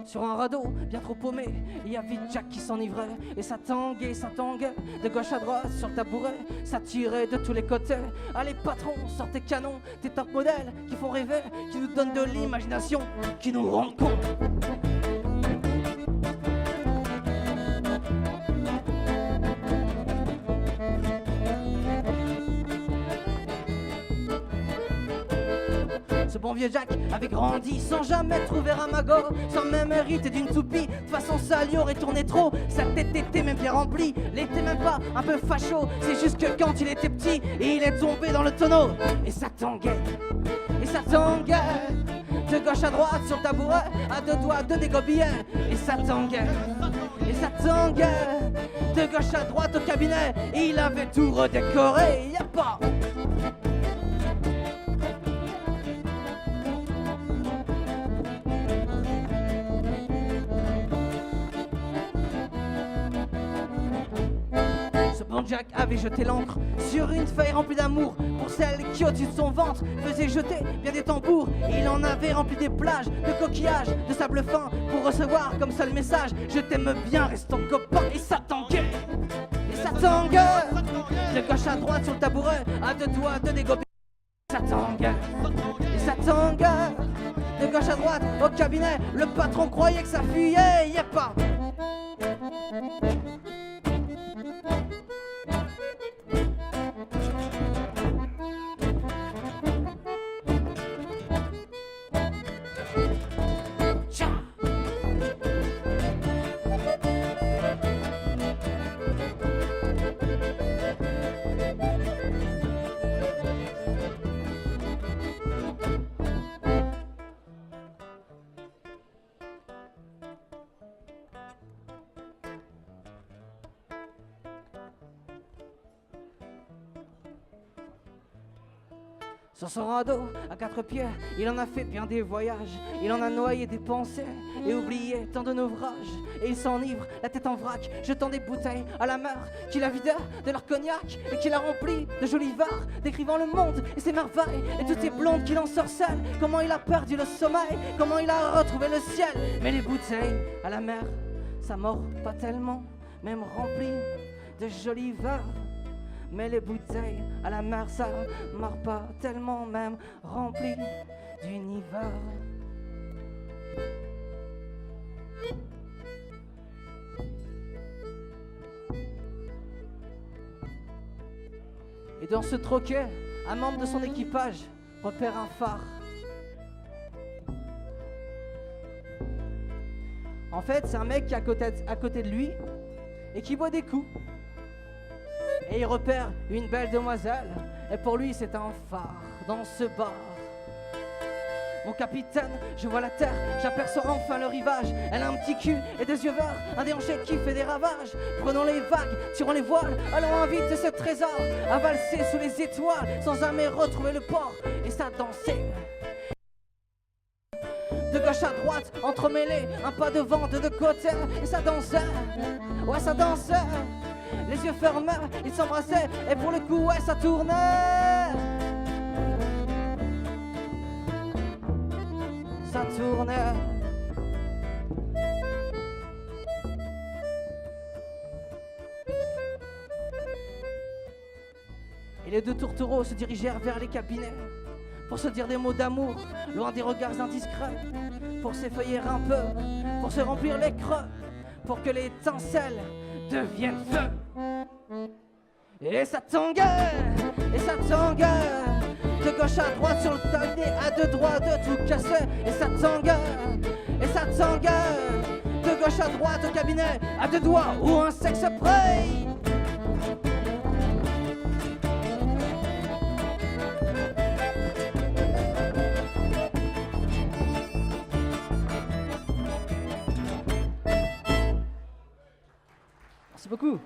sur un radeau, bien trop paumé. Il y a vite Jack qui s'enivrait. Et ça tanguait, de gauche à droite sur le tabouret. Ça tirait de tous les côtés. Allez patron, sortez canon, tes top modèles qui font rêver, qui nous donnent de l'imagination, qui nous rendent compte. Ce bon vieux Jack avait grandi sans jamais trouver un magot, sans même hériter d'une toupie. De façon ça lui aurait tourné trop, sa tête était même bien remplie. Il était même pas un peu facho, c'est juste que quand il était petit, il est tombé dans le tonneau. Et ça tanguait, de gauche à droite sur le tabouret, à deux doigts de dégobiller. Et ça tanguait, de gauche à droite au cabinet. Il avait tout redécoré, y'a pas. Jack avait jeté l'encre sur une feuille remplie d'amour pour celle qui au-dessus de son ventre faisait jeter bien des tambours. Il en avait rempli des plages de coquillages, de sable fin pour recevoir comme seul message: je t'aime bien, restons copains. Et ça tanguait, de gauche à droite sur le tabouret, à deux doigts de dégober. Ça tanguait, de gauche à droite au cabinet. Le patron croyait que ça fuyait, y'a pas. Sur son radeau, à quatre pieds, il en a fait bien des voyages. Il en a noyé des pensées et oublié tant de naufrages. Et il s'enivre, la tête en vrac, jetant des bouteilles à la mer, qu'il a vidé de leur cognac et qu'il a rempli de jolis verres, décrivant le monde et ses merveilles et toutes ces blondes qui l'ensorcellent. Comment il a perdu le sommeil, comment il a retrouvé le ciel. Mais les bouteilles à la mer, ça mord pas tellement, même rempli de jolis verres. Mais les bouteilles à la mer, ça mord pas tellement, même rempli d'univers. Et dans ce troquet, un membre de son équipage repère un phare. En fait, c'est un mec qui est à côté de lui et qui boit des coups. Et il repère une belle demoiselle, et pour lui c'est un phare dans ce bar. Mon capitaine, je vois la terre, j'aperçois enfin le rivage. Elle a un petit cul et des yeux verts, un déhanché qui fait des ravages. Prenons les vagues, tirons les voiles, allons inviter ce trésor à valser sous les étoiles, sans jamais retrouver le port. Et ça dansait de gauche à droite, entremêlés, un pas devant, deux de côté. Et ça dansait, ouais ça dansait. Les yeux fermés, ils s'embrassaient, et pour le coup, ouais, ça tournait. Ça tournait. Et les deux tourtereaux se dirigèrent vers les cabinets pour se dire des mots d'amour, loin des regards indiscrets, pour s'effeuiller un peu, pour se remplir les creux, pour que l'étincelle devienne feu. Et ça tanguait, de gauche à droite sur le tablier, à deux droits de tout casser. Et ça tanguait, de gauche à droite au cabinet, à deux doigts ou un sexe près. Merci beaucoup.